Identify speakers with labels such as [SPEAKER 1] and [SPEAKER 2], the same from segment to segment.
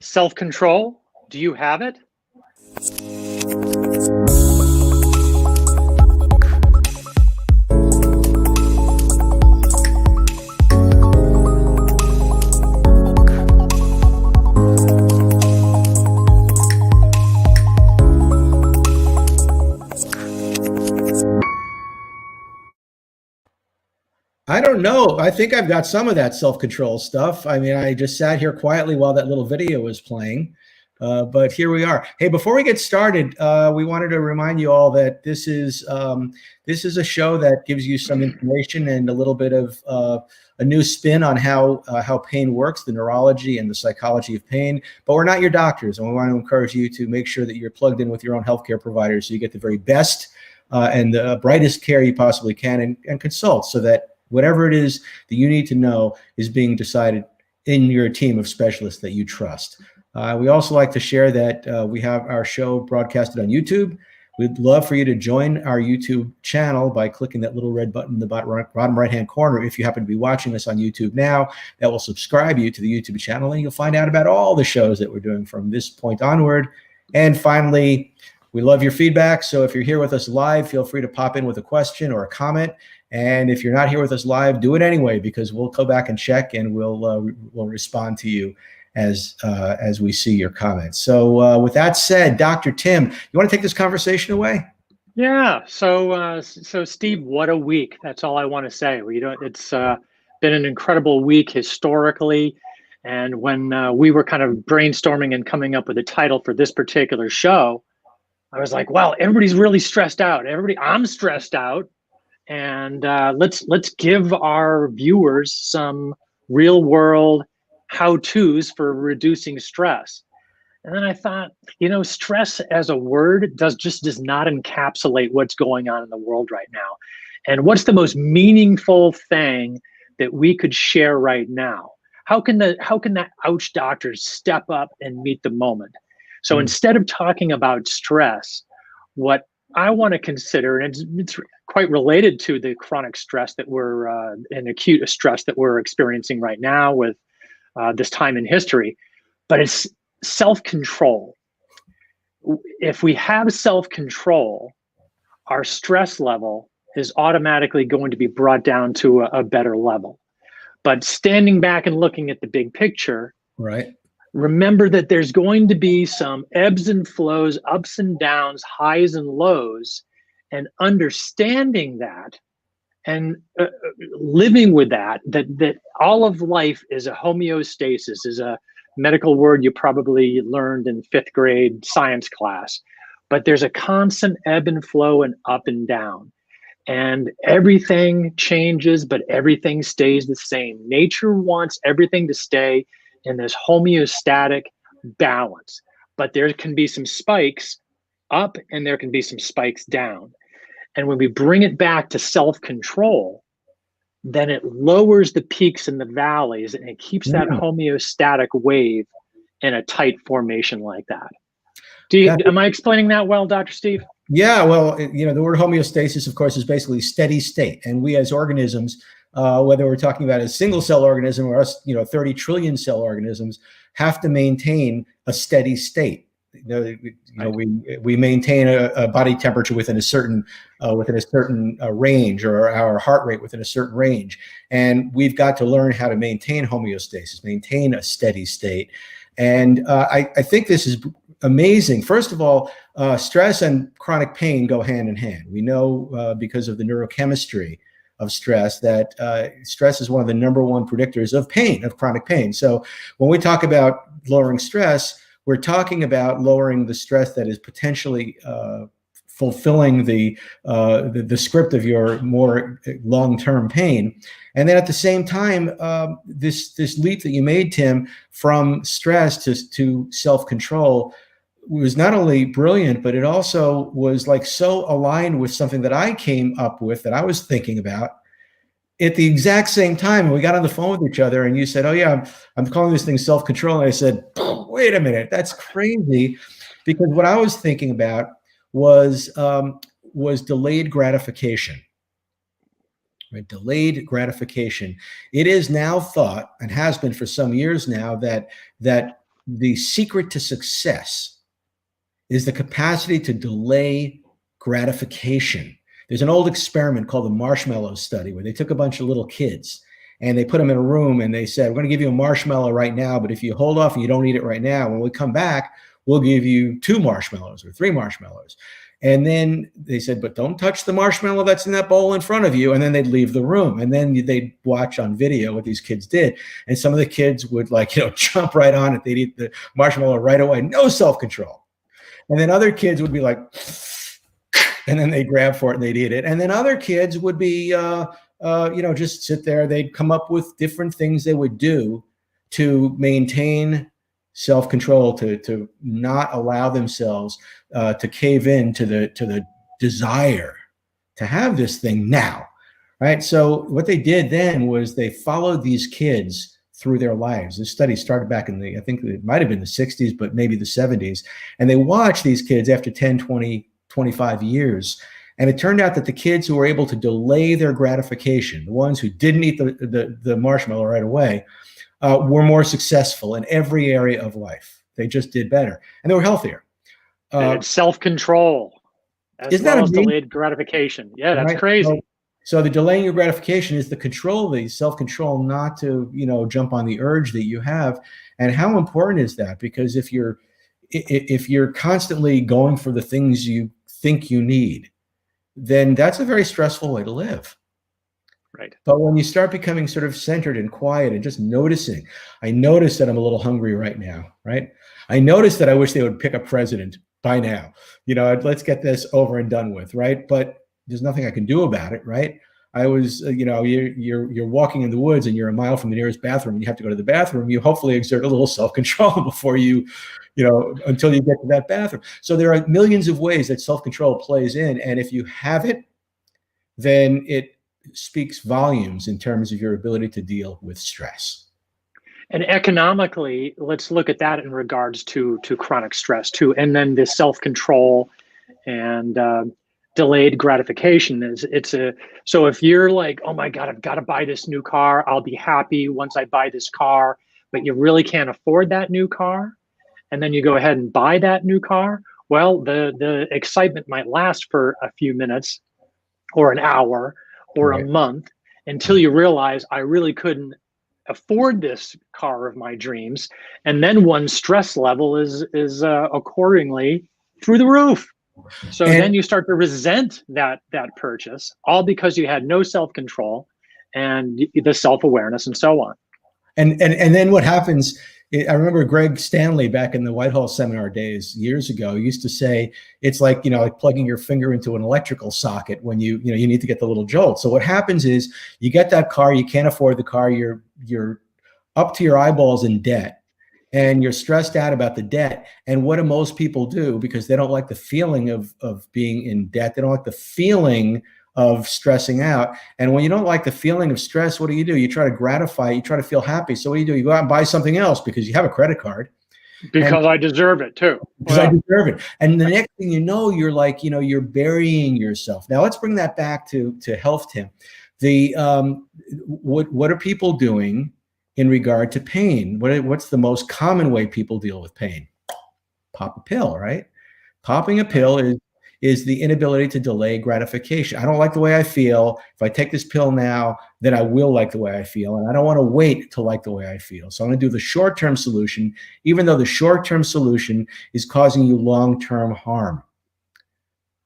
[SPEAKER 1] Self-control, do you have it?
[SPEAKER 2] I don't know. I think I've got some of that self-control stuff. I mean, I just sat here quietly while that little video was playing, but here we are. Hey, before we get started, we wanted to remind you all that this is a show that gives you some information and a little bit of a new spin on how pain works, the neurology and the psychology of pain. But we're not your doctors, and we want to encourage you to make sure that you're plugged in with your own healthcare provider so you get the very best and the brightest care you possibly can, and consult so that whatever it is that you need to know is being decided in your team of specialists that you trust. We also like to share that we have our show broadcasted on YouTube. We'd love for you to join our YouTube channel by clicking that little red button in the bottom right-hand corner. If you happen to be watching us on YouTube now, that will subscribe you to the YouTube channel, and you'll find out about all the shows that we're doing from this point onward. And finally, we love your feedback. So if you're here with us live, feel free to pop in with a question or a comment. And if you're not here with us live, do it anyway, because we'll go back and check, and we'll respond to you as we see your comments. So with that said, Dr. Tim, you want to take this conversation away?
[SPEAKER 1] Yeah. So Steve, what a week. That's all I want to say. It's been an incredible week historically. And when we were kind of brainstorming and coming up with a title for this particular show, I was like, well, everybody's really stressed out. I'm stressed out. And let's give our viewers some real world how-tos for reducing stress. And then I thought, stress as a word does not encapsulate what's going on in the world right now. And what's the most meaningful thing that we could share right now? How can the ouch doctors step up and meet the moment? So instead of talking about stress, what I want to consider, and it's quite related to the chronic stress that and acute stress that we're experiencing right now with this time in history, but it's self-control. If we have self-control, our stress level is automatically going to be brought down to a better level. But standing back and looking at the big picture,
[SPEAKER 2] right?
[SPEAKER 1] Remember that there's going to be some ebbs and flows, ups and downs, highs and lows, and understanding that and living with that all of life is a homeostasis, is a medical word you probably learned in 5th grade science class. But there's a constant ebb and flow and up and down. And everything changes, but everything stays the same. Nature wants everything to stay in this homeostatic balance, but there can be some spikes up and there can be some spikes down. And when we bring it back to self-control, then it lowers the peaks and the valleys, and it keeps that homeostatic wave in a tight formation like that. Am I explaining that well, Dr. Steve?
[SPEAKER 2] Yeah, well, the word homeostasis, of course, is basically steady state. And we as organisms, whether we're talking about a single cell organism or us, 30 trillion cell organisms, have to maintain a steady state. We maintain a body temperature within a certain range, or our heart rate within a certain range, and we've got to learn how to maintain homeostasis, maintain a steady state. And I think this is amazing. First of all, stress and chronic pain go hand in hand. We know because of the neurochemistry of stress that stress is one of the #1 predictors of pain, of chronic pain. So when we talk about lowering stress, we're talking about lowering the stress that is potentially fulfilling the script of your more long-term pain. And then at the same time, this leap that you made, Tim, from stress to self-control was not only brilliant, but it also was like so aligned with something that I came up with, that I was thinking about at the exact same time. We got on the phone with each other, and you said, oh yeah, I'm calling this thing self-control. And I said, wait a minute, that's crazy. Because what I was thinking about was delayed gratification. Right? Delayed gratification. It is now thought, and has been for some years now, that the secret to success is the capacity to delay gratification. There's an old experiment called the marshmallow study where they took a bunch of little kids and they put them in a room and they said, we're going to give you a marshmallow right now, but if you hold off and you don't eat it right now, when we come back, we'll give you 2 marshmallows or 3 marshmallows. And then they said, but don't touch the marshmallow that's in that bowl in front of you. And then they'd leave the room. And then they'd watch on video what these kids did. And some of the kids would jump right on it. They'd eat the marshmallow right away. No self-control. And then other kids would be like, and then they'd grab for it and they'd eat it. And then other kids would be, just sit there. They'd come up with different things they would do to maintain self-control, to not allow themselves to cave in to the desire to have this thing now, right? So what they did then was they followed these kids through their lives. This study started back in I think it might have been the 60s, but maybe the 70s. And they watched these kids after 10, 20, 25 years. And it turned out that the kids who were able to delay their gratification, the ones who didn't eat the marshmallow right away, were more successful in every area of life. They just did better, and they were healthier.
[SPEAKER 1] And self-control, as well as delayed gratification. Yeah, that's crazy.
[SPEAKER 2] So the delaying your gratification is the control, the self-control, not to jump on the urge that you have. And how important is that? Because if you're constantly going for the things you think you need, then that's a very stressful way to live.
[SPEAKER 1] Right.
[SPEAKER 2] But when you start becoming sort of centered and quiet and just noticing, I notice that I'm a little hungry right now, right? I notice that I wish they would pick a president by now. Let's get this over and done with, right? But there's nothing I can do about it, right? I was, you're walking in the woods and you're a mile from the nearest bathroom and you have to go to the bathroom. You hopefully exert a little self-control before until you get to that bathroom. So there are millions of ways that self-control plays in. And if you have it, then it speaks volumes in terms of your ability to deal with stress.
[SPEAKER 1] And economically, let's look at that in regards to chronic stress too. And then the self-control and delayed gratification so if you're like, oh my God, I've got to buy this new car. I'll be happy once I buy this car, but you really can't afford that new car. And then you go ahead and buy that new car. Well, the excitement might last for a few minutes or an hour or a month until you realize I really couldn't afford this car of my dreams. And then one's stress level is accordingly through the roof. So then you start to resent that purchase, all because you had no self-control and the self-awareness and so on.
[SPEAKER 2] And then what happens, I remember Greg Stanley back in the Whitehall seminar days years ago used to say, it's like, like plugging your finger into an electrical socket when you need to get the little jolt. So what happens is you get that car, you can't afford the car, you're up to your eyeballs in debt. And you're stressed out about the debt. And what do most people do? Because they don't like the feeling of being in debt. They don't like the feeling of stressing out. And when you don't like the feeling of stress, what do? You try to gratify, you try to feel happy. So what do? You go out and buy something else because you have a credit card.
[SPEAKER 1] Because I deserve it too.
[SPEAKER 2] Because I deserve it. And the next thing you know, you're like, you're burying yourself. Now let's bring that back to health, Tim. What are people doing in regard to pain? What's the most common way people deal with pain? Pop a pill, right? Popping a pill is the inability to delay gratification. I don't like the way I feel. If I take this pill now, then I will like the way I feel. And I don't want to wait to like the way I feel. So I'm going to do the short-term solution, even though the short-term solution is causing you long-term harm.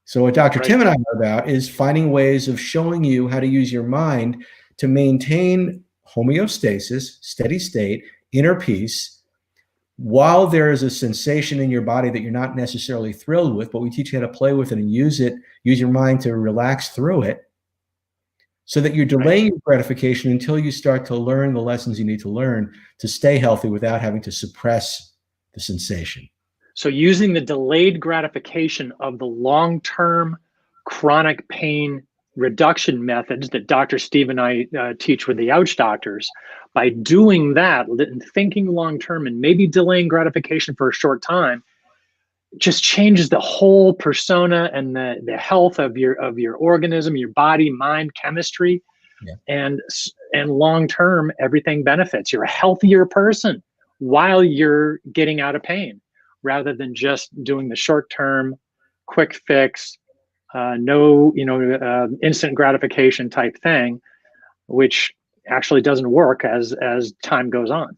[SPEAKER 2] So what Dr. Tim and I know about is finding ways of showing you how to use your mind to maintain homeostasis, steady state, inner peace, while there is a sensation in your body that you're not necessarily thrilled with, but we teach you how to play with it and use your mind to relax through it so that you're delaying your gratification until you start to learn the lessons you need to learn to stay healthy without having to suppress the sensation.
[SPEAKER 1] So using the delayed gratification of the long-term chronic pain reduction methods that Dr. Steve and I teach with the Ouch Doctors, by doing that and thinking long-term and maybe delaying gratification for a short time, just changes the whole persona and the health of your organism, your body, mind, chemistry, and long-term, everything benefits. You're a healthier person while you're getting out of pain, rather than just doing the short term, quick fix, no, instant gratification type thing, which actually doesn't work as time goes on.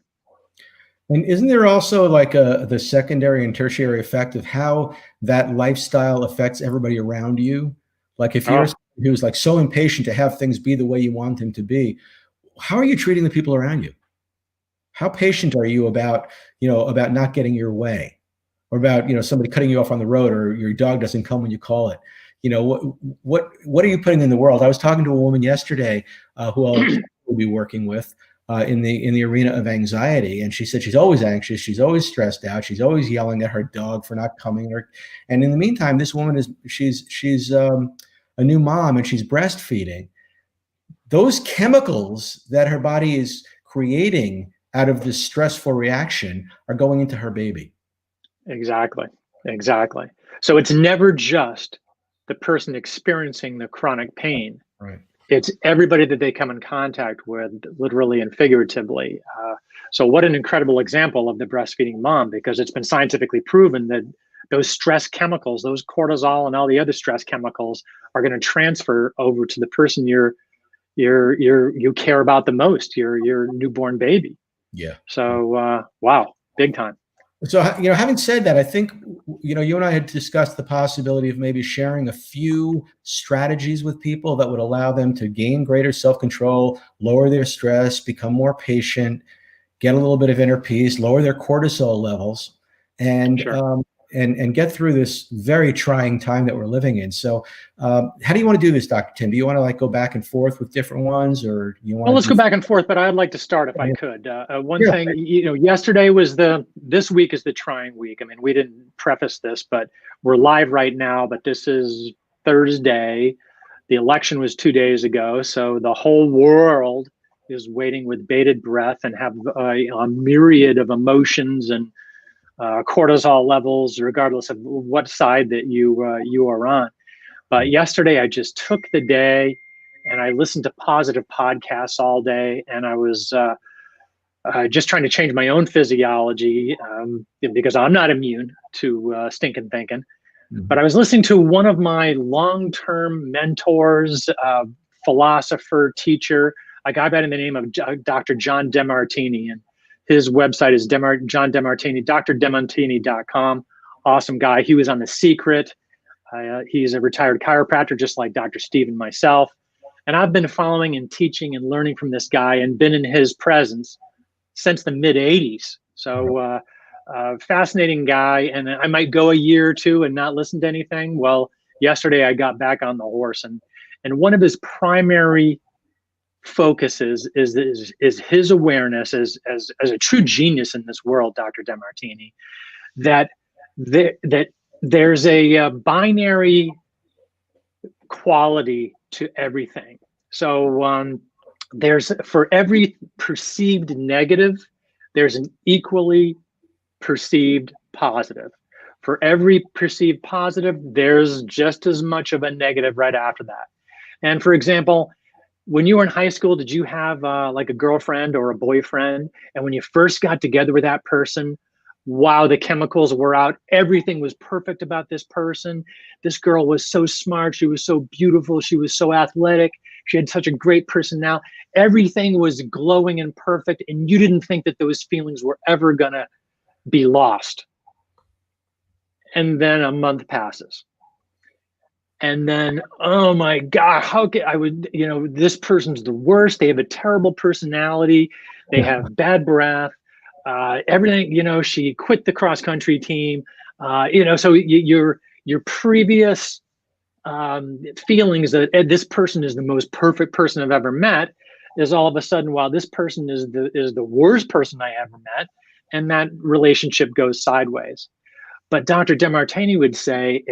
[SPEAKER 2] And isn't there also like the secondary and tertiary effect of how that lifestyle affects everybody around you? Like if you're
[SPEAKER 1] Oh,
[SPEAKER 2] somebody who's like so impatient to have things be the way you want them to be, how are you treating the people around you? How patient are you about not getting your way, or about somebody cutting you off on the road, or your dog doesn't come when you call it? What are you putting in the world? I was talking to a woman yesterday who I'll be working with in the arena of anxiety, and she said she's always anxious, she's always stressed out, she's always yelling at her dog for not coming. And in the meantime, this woman she's a new mom, and she's breastfeeding. Those chemicals that her body is creating out of this stressful reaction are going into her baby.
[SPEAKER 1] exactly. Exactly. So it's never just the person experiencing the chronic pain.
[SPEAKER 2] Right.
[SPEAKER 1] It's everybody that they come in contact with, literally and figuratively. So what an incredible example of the breastfeeding mom, because it's been scientifically proven that those stress chemicals, those cortisol and all the other stress chemicals, are going to transfer over to the person you care about the most, your newborn baby.
[SPEAKER 2] Yeah.
[SPEAKER 1] So wow, big time.
[SPEAKER 2] So, having said that, I think, you and I had discussed the possibility of maybe sharing a few strategies with people that would allow them to gain greater self-control, lower their stress, become more patient, get a little bit of inner peace, lower their cortisol levels, and
[SPEAKER 1] Sure.
[SPEAKER 2] and get through this very trying time that we're living in. So, how do you want to do this, Dr. Tim? Do you want to go back and forth with different ones, or you
[SPEAKER 1] Well,
[SPEAKER 2] want
[SPEAKER 1] let's
[SPEAKER 2] to
[SPEAKER 1] go
[SPEAKER 2] do?
[SPEAKER 1] back and forth, but I'd like to start if I could. One
[SPEAKER 2] Yeah.
[SPEAKER 1] thing, yesterday was this week is the trying week. I mean, we didn't preface this, but we're live right now, but this is Thursday. The election was 2 days ago. So the whole world is waiting with bated breath and have a myriad of emotions and cortisol levels, regardless of what side that you are on. But yesterday, I just took the day and I listened to positive podcasts all day, and I was just trying to change my own physiology because I'm not immune to stinking thinking. But I was listening to one of my long-term mentors, philosopher, teacher, a guy by the name of Dr. John DeMartini, and his website is John DeMartini, drdemartini.com. Awesome guy. He was on The Secret. He's a retired chiropractor, just like Dr. Steve and myself. And I've been following and teaching and learning from this guy and been in his presence since the mid 80s. So fascinating guy. And I might go a year or two and not listen to anything. Well, yesterday I got back on the horse, and one of his primary focuses is his awareness as a true genius in this world, Dr. DeMartini, that there's a binary quality to everything. So there's, for every perceived negative, there's an equally perceived positive. For every perceived positive, there's just as much of a negative right after that. And for example, when you were in high school, did you have like a girlfriend or a boyfriend? And when you first got together with that person, wow, the chemicals were out. Everything was perfect about this person. This girl was so smart. She was so beautiful. She was so athletic. She had such a great personality. Everything was glowing and perfect. And you didn't think that those feelings were ever going to be lost. And then a month passes. And then, oh my God, how could I would, this person's the worst. They have a terrible personality. They have bad breath. Everything, she quit the cross country team. So your previous feelings that this person is the most perfect person I've ever met is all of a sudden, wow, this person is the worst person I ever met, and that relationship goes sideways. But Dr. DeMartini would say,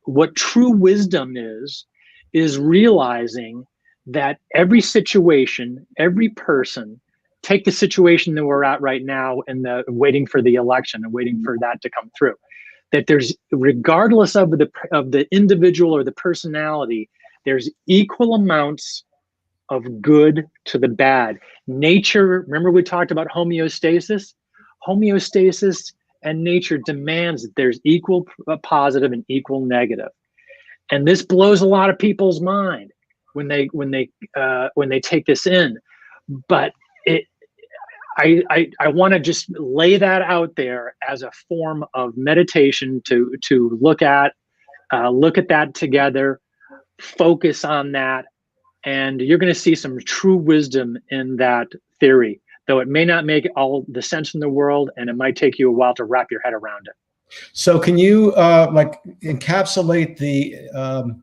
[SPEAKER 1] what true wisdom is realizing that every situation, every person, take the situation that we're at right now and waiting for the election and waiting for that to come through, that there's, regardless of the individual or the personality, there's equal amounts of good to the bad. Nature, remember we talked about homeostasis? Homeostasis and nature demands that there's equal positive and equal negative. And this blows a lot of people's mind when they take this in. But I want to just lay that out there as a form of meditation to look at that together, focus on that, and you're going to see some true wisdom in that theory, though it may not make all the sense in the world, and it might take you a while to wrap your head around it.
[SPEAKER 2] So can you like encapsulate the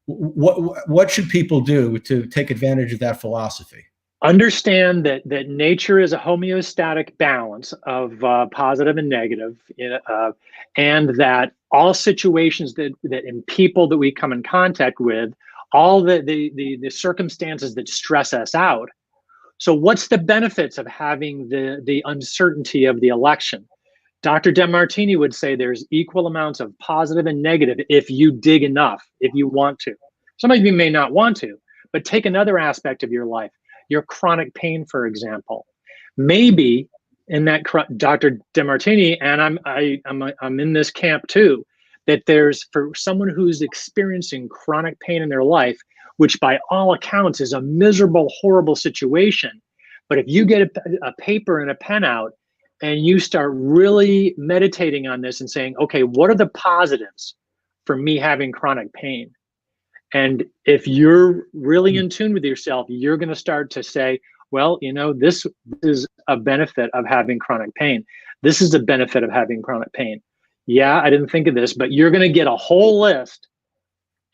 [SPEAKER 2] what should people do to take advantage of that philosophy?
[SPEAKER 1] Understand that nature is a homeostatic balance of positive and negative, and that all situations that in people that we come in contact with, all the circumstances that stress us out. So what's the benefits of having the uncertainty of the election? Dr. Demartini would say there's equal amounts of positive and negative if you dig enough, if you want to. Some of you may not want to, but take another aspect of your life, your chronic pain, for example. Maybe in that, Dr. Demartini, and I'm in this camp too, that there's, for someone who's experiencing chronic pain in their life, which by all accounts is a miserable, horrible situation. But if you get a paper and a pen out and you start really meditating on this and saying, okay, what are the positives for me having chronic pain? And if you're really in tune with yourself, you're going to start to say, well, this is a benefit of having chronic pain. This is a benefit of having chronic pain. Yeah, I didn't think of this, but you're going to get a whole list,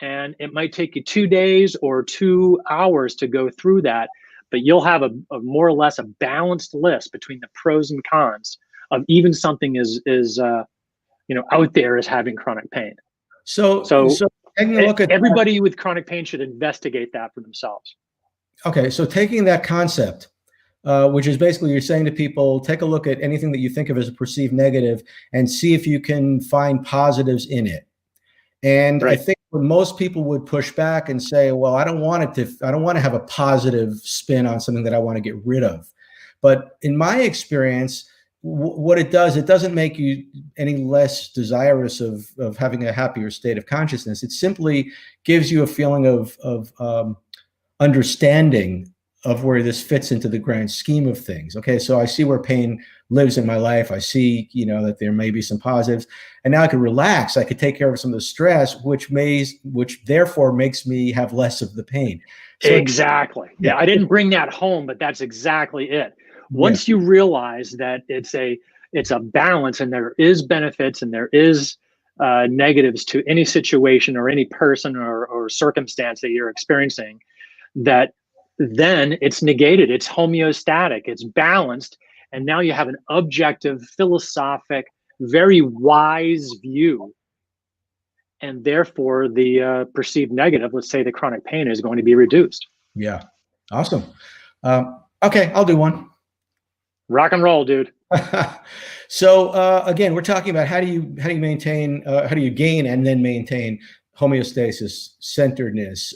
[SPEAKER 1] and it might take you 2 days or 2 hours to go through that, but you'll have a more or less a balanced list between the pros and cons of even something as out there as having chronic pain. So taking a look at everybody with chronic pain should investigate that for themselves.
[SPEAKER 2] Okay, so taking that concept, which is basically you're saying to people, take a look at anything that you think of as a perceived negative and see if you can find positives in it. And right. I think when most people would push back and say, well, I don't want to have a positive spin on something that I want to get rid of. But in my experience, what it does, it doesn't make you any less desirous of having a happier state of consciousness. It simply gives you a feeling of understanding of where this fits into the grand scheme of things. Okay, so I see where pain lives in my life. I see, that there may be some positives, and now I can relax. I could take care of some of the stress, which therefore makes me have less of the pain.
[SPEAKER 1] So exactly. Yeah, I didn't bring that home, but that's exactly it. Once you realize that it's a balance, and there is benefits and there is negatives to any situation or any person or circumstance that you're experiencing, that then it's negated, it's homeostatic, it's balanced, and now you have an objective, philosophic, very wise view, and therefore the perceived negative, let's say the chronic pain, is going to be reduced.
[SPEAKER 2] Yeah, awesome. Okay, I'll do one.
[SPEAKER 1] Rock and roll, dude.
[SPEAKER 2] So again, we're talking about how do you maintain, how do you gain and then maintain homeostasis, centeredness,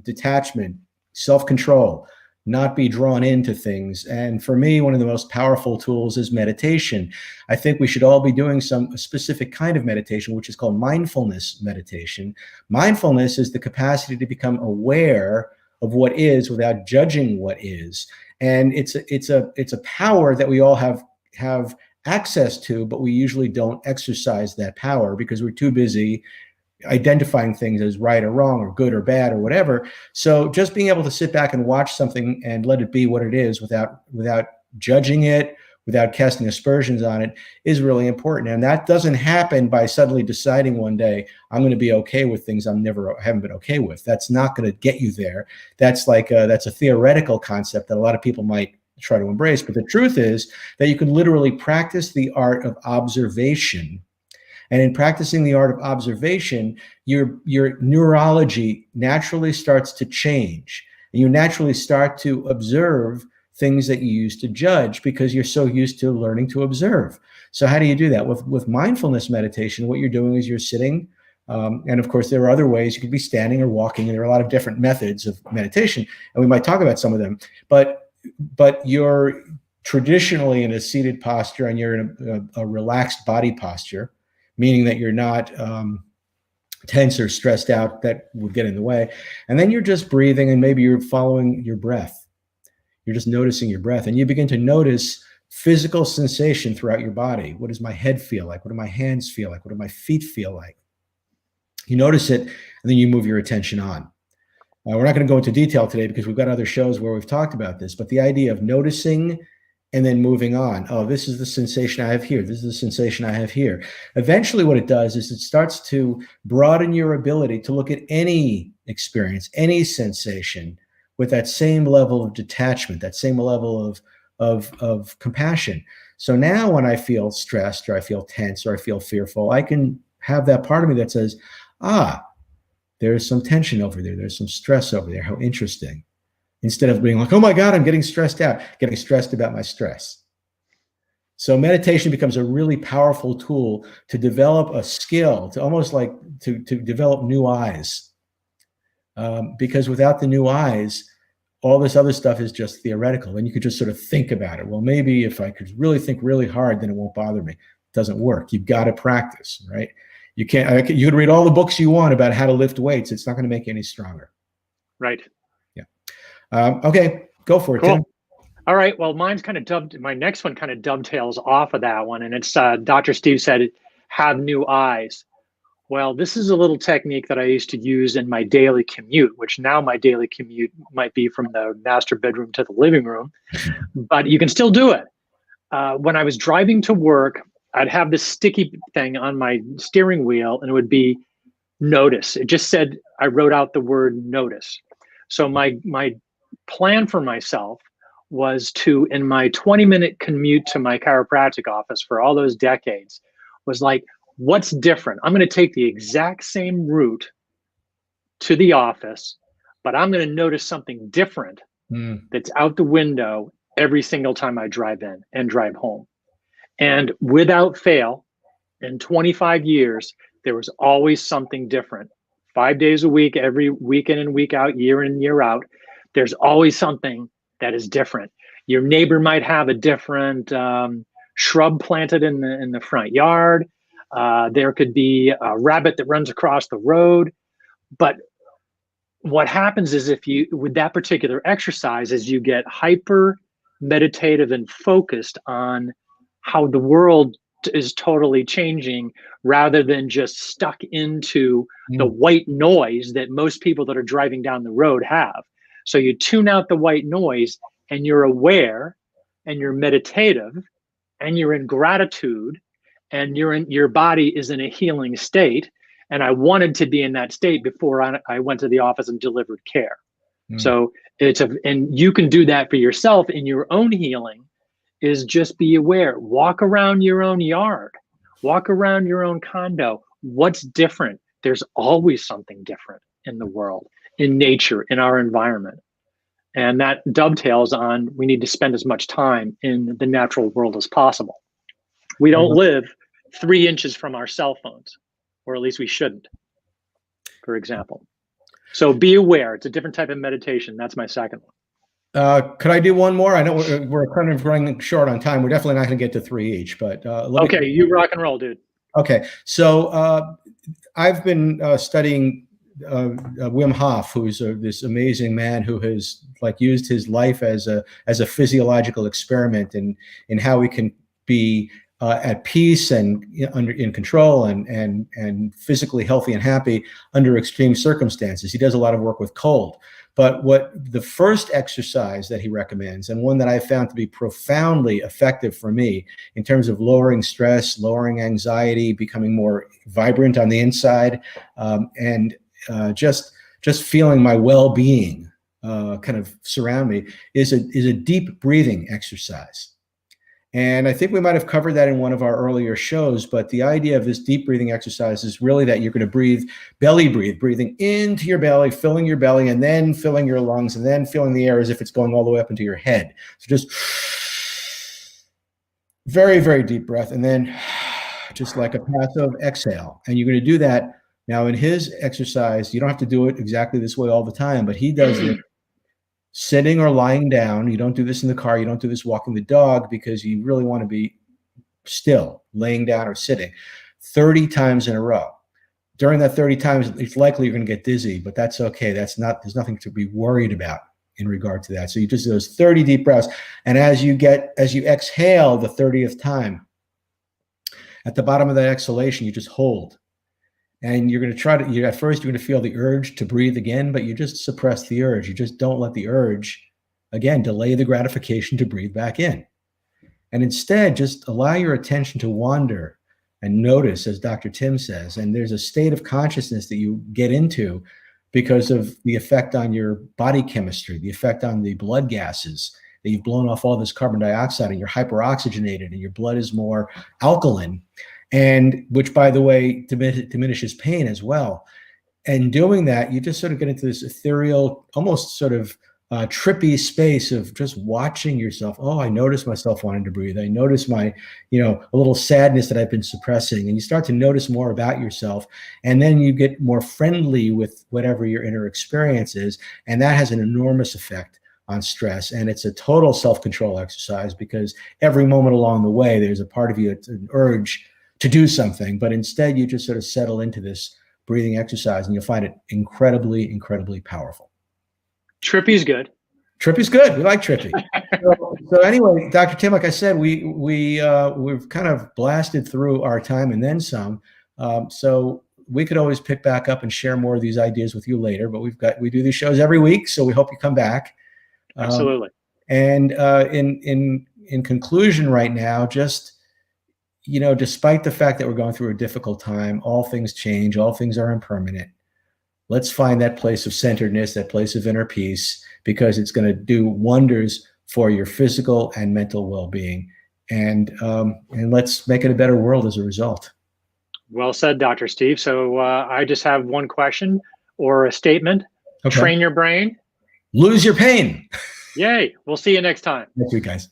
[SPEAKER 2] detachment, self-control, not be drawn into things. And for me, one of the most powerful tools is meditation. I think we should all be doing a specific kind of meditation, which is called mindfulness meditation. Mindfulness is the capacity to become aware of what is without judging what is. And it's a power that we all have access to, but we usually don't exercise that power because we're too busy identifying things as right or wrong or good or bad or whatever. So just being able to sit back and watch something and let it be what it is without judging it, without casting aspersions on it, is really important. And that doesn't happen by suddenly deciding one day, I'm going to be okay with things I haven't been okay with. That's not going to get you there. That's that's a theoretical concept that a lot of people might try to embrace. But the truth is that you can literally practice the art of observation. And in practicing the art of observation, your neurology naturally starts to change. And you naturally start to observe things that you used to judge because you're so used to learning to observe. So how do you do that? With mindfulness meditation, what you're doing is you're sitting, and of course there are other ways. You could be standing or walking, and there are a lot of different methods of meditation, and we might talk about some of them. But you're traditionally in a seated posture and you're in a relaxed body posture, meaning that you're not tense or stressed out, that would get in the way. And then you're just breathing, and maybe you're following your breath. You're just noticing your breath, and you begin to notice physical sensation throughout your body. What does my head feel like? What do my hands feel like? What do my feet feel like? You notice it, and then you move your attention on. We're not going to go into detail today because we've got other shows where we've talked about this, but the idea of noticing and then moving on. Oh, this is the sensation I have here. This is the sensation I have here. Eventually what it does is it starts to broaden your ability to look at any experience, any sensation with that same level of detachment, that same level of compassion. So now when I feel stressed or I feel tense or I feel fearful, I can have that part of me that says, there's some tension over there. There's some stress over there. How interesting. Instead of being like, oh my God, I'm getting stressed out, getting stressed about my stress. So meditation becomes a really powerful tool to develop a skill, to almost like to develop new eyes. Because without the new eyes, all this other stuff is just theoretical. And you could just sort of think about it. Well, maybe if I could really think really hard, then it won't bother me. It doesn't work. You've got to practice, right? You can't, you can read all the books you want about how to lift weights. It's not going to make you any stronger.
[SPEAKER 1] Right.
[SPEAKER 2] Okay, go for it.
[SPEAKER 1] Cool.
[SPEAKER 2] Tim.
[SPEAKER 1] All right. Well, mine's kind of my next one kind of dovetails off of that one. And it's Dr. Steve said, have new eyes. Well, this is a little technique that I used to use in my daily commute, which now my daily commute might be from the master bedroom to the living room, but you can still do it. When I was driving to work, I'd have this sticky thing on my steering wheel and it would be notice. It just said, I wrote out the word notice. So my plan for myself was to, in my 20-minute commute to my chiropractic office for all those decades, was like, what's different? I'm going to take the exact same route to the office, but I'm going to notice something different that's out the window every single time I drive in and drive home. And without fail, in 25 years, there was always something different. 5 days a week, every week in and week out, year in and year out, there's always something that is different. Your neighbor might have a different shrub planted in the front yard. There could be a rabbit that runs across the road. But what happens is with that particular exercise is you get hyper meditative and focused on how the world is totally changing rather than just stuck into the white noise that most people that are driving down the road have. So you tune out the white noise and you're aware and you're meditative and you're in gratitude and your body is in a healing state. And I wanted to be in that state before I went to the office and delivered care. So and you can do that for yourself in your own healing, is just be aware, walk around your own yard, walk around your own condo. What's different? There's always something different in the world, in nature, in our environment. And that dovetails on, we need to spend as much time in the natural world as possible. We don't live 3 inches from our cell phones, or at least we shouldn't, for example. So be aware. It's a different type of meditation. That's my second one.
[SPEAKER 2] Could I do one more? I know we're kind of running short on time. We're definitely not going to get to 3 each, but
[SPEAKER 1] okay, you rock and roll, dude.
[SPEAKER 2] Okay, so I've been studying Wim Hof, who's this amazing man who has used his life as a physiological experiment in how we can be at peace and in control and physically healthy and happy under extreme circumstances. He does a lot of work with cold. But the first exercise that he recommends, and one that I found to be profoundly effective for me in terms of lowering stress, lowering anxiety, becoming more vibrant on the inside, and just feeling my well-being kind of surround me, is a deep breathing exercise. And I think we might have covered that in one of our earlier shows, but the idea of this deep breathing exercise is really that you're going to breathing into your belly, filling your belly, and then filling your lungs, and then filling the air as if it's going all the way up into your head. So just very, very deep breath, and then just like a passive exhale. And you're going to do that. Now in his exercise, you don't have to do it exactly this way all the time, but he does it sitting or lying down. You don't do this in the car. You don't do this walking the dog, because you really want to be still, laying down or sitting, 30 times in a row. During that 30 times, it's likely you're going to get dizzy, but that's okay. There's nothing to be worried about in regard to that. So you just do those 30 deep breaths. And as you exhale the 30th time, at the bottom of that exhalation, you just hold. And you're going to try to, at first, you're going to feel the urge to breathe again, but you just suppress the urge. You just don't let the urge, again, delay the gratification to breathe back in. And instead, just allow your attention to wander and notice, as Dr. Tim says. And there's a state of consciousness that you get into because of the effect on your body chemistry, the effect on the blood gases, that you've blown off all this carbon dioxide and you're hyperoxygenated and your blood is more alkaline, and which, by the way, diminishes pain as well. And doing that, you just sort of get into this ethereal, almost sort of trippy space of just watching yourself. Oh, I notice myself wanting to breathe. I notice my, a little sadness that I've been suppressing. And you start to notice more about yourself. And then you get more friendly with whatever your inner experience is. And that has an enormous effect on stress. And it's a total self-control exercise, because every moment along the way, there's a part of you, it's an urge to do something. But instead, you just sort of settle into this breathing exercise, and you'll find it incredibly, incredibly powerful.
[SPEAKER 1] Trippy's good.
[SPEAKER 2] Trippy's good. We like Trippy. So anyway, Dr. Tim, like I said, we've kind of blasted through our time and then some. So we could always pick back up and share more of these ideas with you later. But we do these shows every week, so we hope you come back.
[SPEAKER 1] Absolutely.
[SPEAKER 2] And in conclusion, right now, just despite the fact that we're going through a difficult time, all things change, all things are impermanent. Let's find that place of centeredness, that place of inner peace, because it's going to do wonders for your physical and mental well-being. And let's make it a better world as a result.
[SPEAKER 1] Well said, Dr. Steve. So I just have one question or a statement. Okay. Train your brain.
[SPEAKER 2] Lose your pain.
[SPEAKER 1] Yay. We'll see you next time.
[SPEAKER 2] Next week, guys.